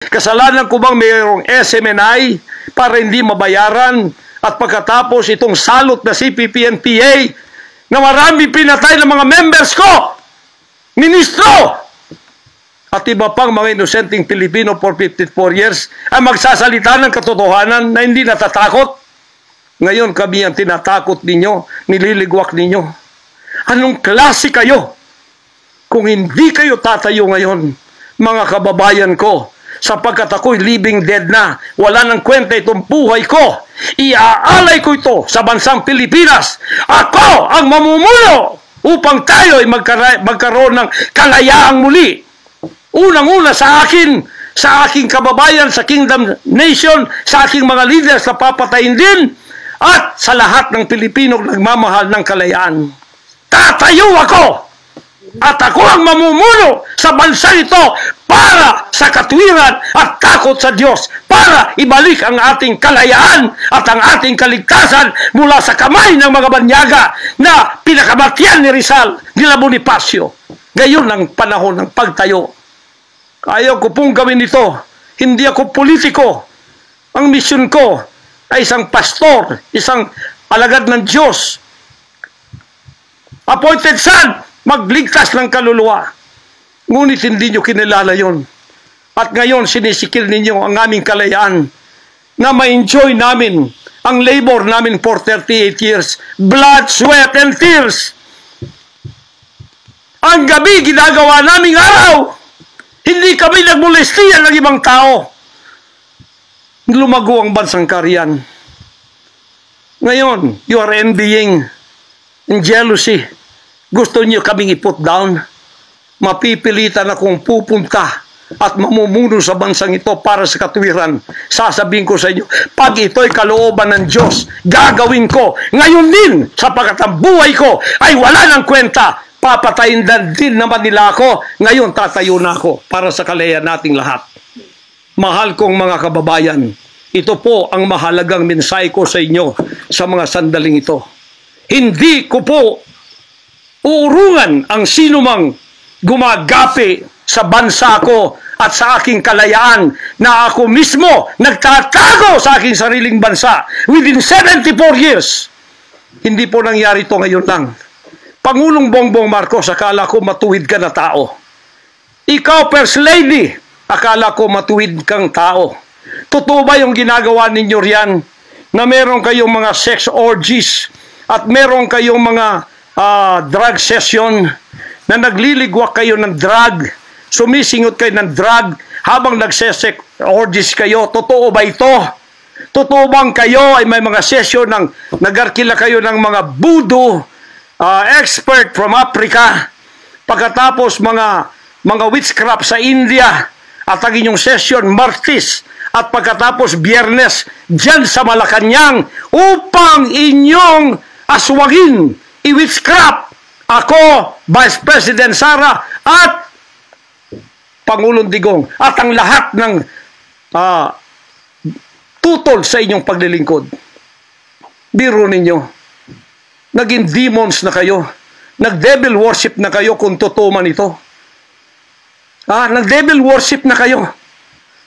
Kasalanan ko bang mayroong SMNI para hindi mabayaran? At pagkatapos itong salot na CPP-NPA na marami pinatay ng mga members ko, ministro, at iba pang mga inosenteng Pilipino for 54 years ay magsasalita ng katotohanan na hindi natatakot. Ngayon kami ang tinatakot ninyo, nililigwak ninyo. Anong klase kayo? Kung hindi kayo tatayo ngayon, mga kababayan ko, sapagkat ako'y living dead na, wala nang kwenta itong buhay ko, iaalay ko ito sa bansang Pilipinas. Ako ang mamumuno upang tayo ay magkaroon ng kalayaang muli. Unang-una sa akin, sa aking kababayan, sa Kingdom Nation, sa aking mga leaders na papatayin din, at sa lahat ng Pilipino nagmamahal ng kalayaan. Tatayo ako! At ako ang mamumuno sa bansa ito para sa katwiran at takot sa Diyos, para ibalik ang ating kalayaan at ang ating kaligtasan mula sa kamay ng mga banyaga na pinakamatyan ni Rizal, nila Bonifacio. Gayon ang panahon ng pagtayo. Ayaw ko pong gawin ito. Hindi ako politiko. Ang misyon ko ay isang pastor, isang alagad ng Diyos. Appointed son, magligtas ng kaluluwa. Ngunit hindi nyo kinilala yon. At ngayon sinisikil ninyo ang aming kalayaan na ma-enjoy namin ang labor namin for 38 years. Blood, sweat, and tears. Ang gabi ginagawa naming araw. Hindi kami nagmolestiyan ng ibang tao. Lumago ang bansang Kariyan. Ngayon, you are envying and jealousy. Gusto niyo kaming i-put down? Mapipilitan akong pupunta at mamumuno sa bansang ito para sa katwiran. Sasabihin ko sa inyo, pag ito'y kalooban ng Diyos, gagawin ko. Ngayon din, sapagkat ang buhay ko ay wala ng kwenta. Papatayin din naman nila ako. Ngayon, tatayo na ako para sa kalayaan nating lahat. Mahal kong mga kababayan, ito po ang mahalagang mensahe ko sa inyo sa mga sandaling ito. Hindi ko po uurungan ang sinumang gumagapi sa bansa ko at sa aking kalayaan na ako mismo nagtatago sa aking sariling bansa within 74 years. Hindi po nangyari ito ngayon lang. Pangulong Bongbong Marcos, akala ko matuwid ka na tao. Ikaw, First Lady, akala ko matuwid kang tao. Totoo ba yung ginagawa ninyo riyan na meron kayong mga sex orgies at meron kayong mga drug session na nagliligwak kayo ng drug, sumisingot kayo ng drug habang nagsesek orgies kayo? Totoo ba ito? Totoo bang kayo ay may mga session ng nagarkila kayo ng mga voodoo expert from Africa, pagkatapos mga witchcraft sa India, at ang inyong session Martes, at pagkatapos Biyernes dyan sa Malacanang upang inyong aswagin i-witchcraft ako, Vice President Sara at Pangulong Digong at ang lahat ng tutol sa inyong paglilingkod. Biro ninyo, naging demons na kayo, nag-devil worship na kayo kung totoo man ito. Nag-devil worship na kayo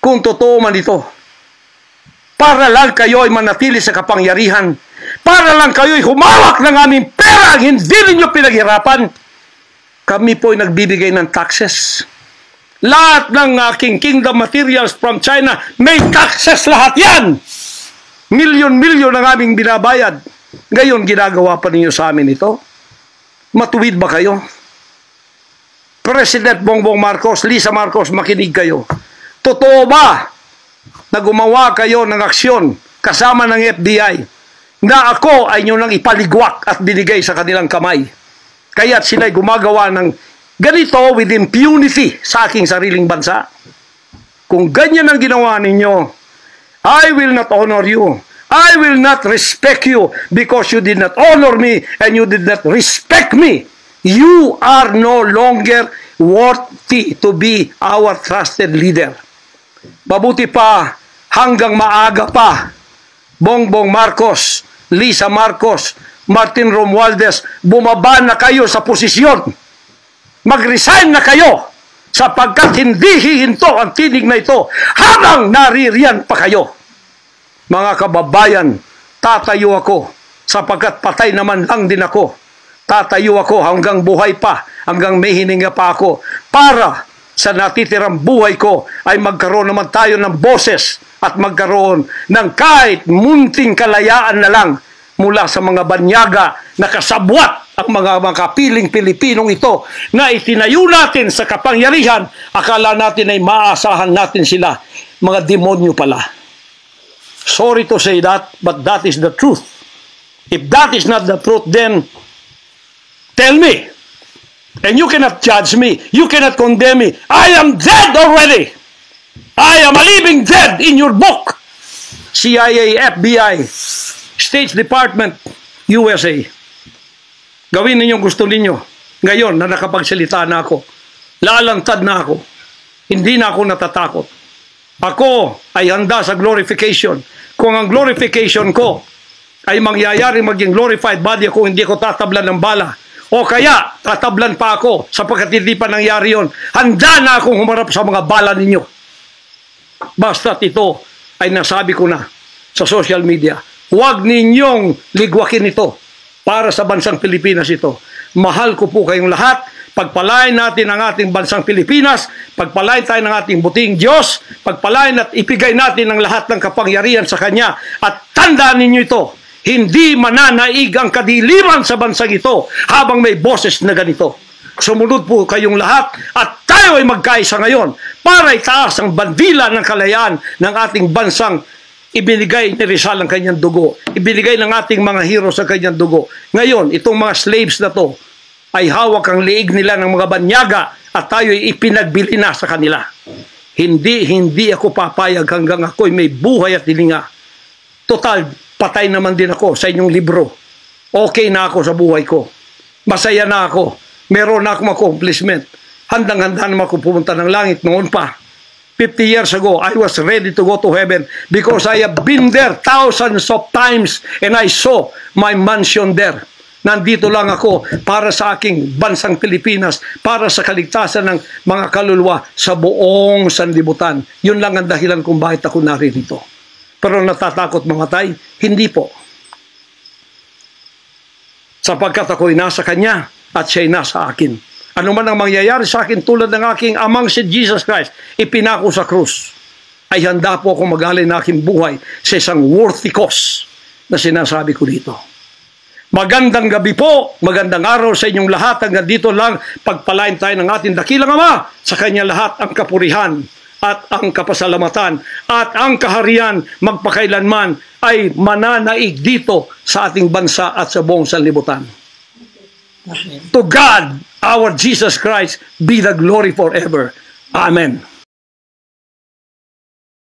kung totoo man ito. Para lang kayo ay manatili sa kapangyarihan. Para lang kayo ay humawak ng aming pera, hindi ninyo pinaghirapan. Kami po ay nagbibigay ng taxes. Lahat ng aking kingdom materials from China, may taxes lahat yan. Milyon-milyon ang aming binabayad. Ngayon, ginagawa pa ninyo sa amin ito? Matuwid ba kayo? President Bongbong Marcos, Lisa Marcos, makinig kayo. Totoo ba na gumawa kayo ng aksyon kasama ng FBI na ako ay nyo nang ipaligwak at binigay sa kanilang kamay? Kaya't sila'y gumagawa ng ganito with impunity sa aking sariling bansa. Kung ganyan ang ginawa ninyo, I will not honor you. I will not respect you because you did not honor me and you did not respect me. You are no longer worthy to be our trusted leader. Mabuti pa, hanggang maaga pa, Bongbong Marcos, Lisa Marcos, Martin Romualdez, bumaba na kayo sa posisyon. Mag-resign na kayo sapagkat hindi hihinto ang tinig na ito habang naririyan pa kayo. Mga kababayan, tatayo ako sapagkat patay naman lang din ako. Tatayo ako hanggang buhay pa, hanggang may hininga pa ako, para sa natitirang buhay ko ay magkaroon naman tayo ng boses at magkaroon ng kahit munting kalayaan na lang mula sa mga banyaga na kasabwat ang mga makapiling Pilipinong ito na itinayo natin sa kapangyarihan. Akala natin ay maaasahan natin sila. Mga demonyo pala. Sorry to say that, but that is the truth. If that is not the truth, then tell me. And you cannot judge me. You cannot condemn me. I am dead already. I am a living dead in your book. CIA, FBI, State Department, USA. Gawin ninyong gusto ninyo. Ngayon na nakapagsalita na ako, lalantad na ako. Hindi na ako natatakot. Ako ay handa sa glorification. Kung ang glorification ko ay mangyayari maging glorified body ako, hindi ko tatablan ng bala. O kaya, tatablan pa ako sapagkat hindi pa nangyari yun. Handa na akong humarap sa mga bala ninyo. Basta't ito ay nasabi ko na sa social media. Huwag ninyong ligwakin ito para sa bansang Pilipinas ito. Mahal ko po kayong lahat. Pagpalain natin ang ating bansang Pilipinas. Pagpalain tayo ng ating buting Diyos. Pagpalain at ipigay natin ang lahat ng kapangyarihan sa Kanya. At tandaan ninyo ito. Hindi mananaig ang kadiliman sa bansang ito habang may boses na ganito. Sumunod po kayong lahat at tayo ay magkaisa ngayon para itaas ang bandila ng kalayaan ng ating bansang ibinigay ni Rizal ang kanyang dugo. Ibinigay ng ating mga heroes ang kanyang dugo. Ngayon, itong mga slaves na to ay hawak ang liig nila ng mga banyaga at tayo ay ipinagbili na sa kanila. Hindi ako papayag hanggang ako'y may buhay at hilinga. Total, patay naman din ako sa inyong libro. Okay na ako sa buhay ko. Masaya na ako. Meron na akong accomplishment. Handang-handa naman ako pumunta ng langit noon pa. 50 years ago, I was ready to go to heaven because I have been there thousands of times and I saw my mansion there. Nandito lang ako para sa aking bansang Pilipinas, para sa kaligtasan ng mga kaluluwa sa buong sanlibutan. Yun lang ang dahilan kung bakit ako naririto. Pero natatakot mamatay? Hindi po. Sapagkat ako'y nasa Kanya at siya'y nasa akin. Ano man ang mangyayari sa akin tulad ng aking amang si Jesus Christ, ipinako sa krus, ay handa po ako mag-alay ng aking buhay sa isang worthy cause na sinasabi ko dito. Magandang gabi po, magandang araw sa inyong lahat. Hanggang dito lang, pagpalain tayo ng ating dakilang Ama. Sa Kanya lahat ang kapurihan at ang kapasalamatan at ang kaharian magpakailanman ay mananaig dito sa ating bansa at sa buong sanlibutan. To God, our Jesus Christ, be the glory forever. Amen.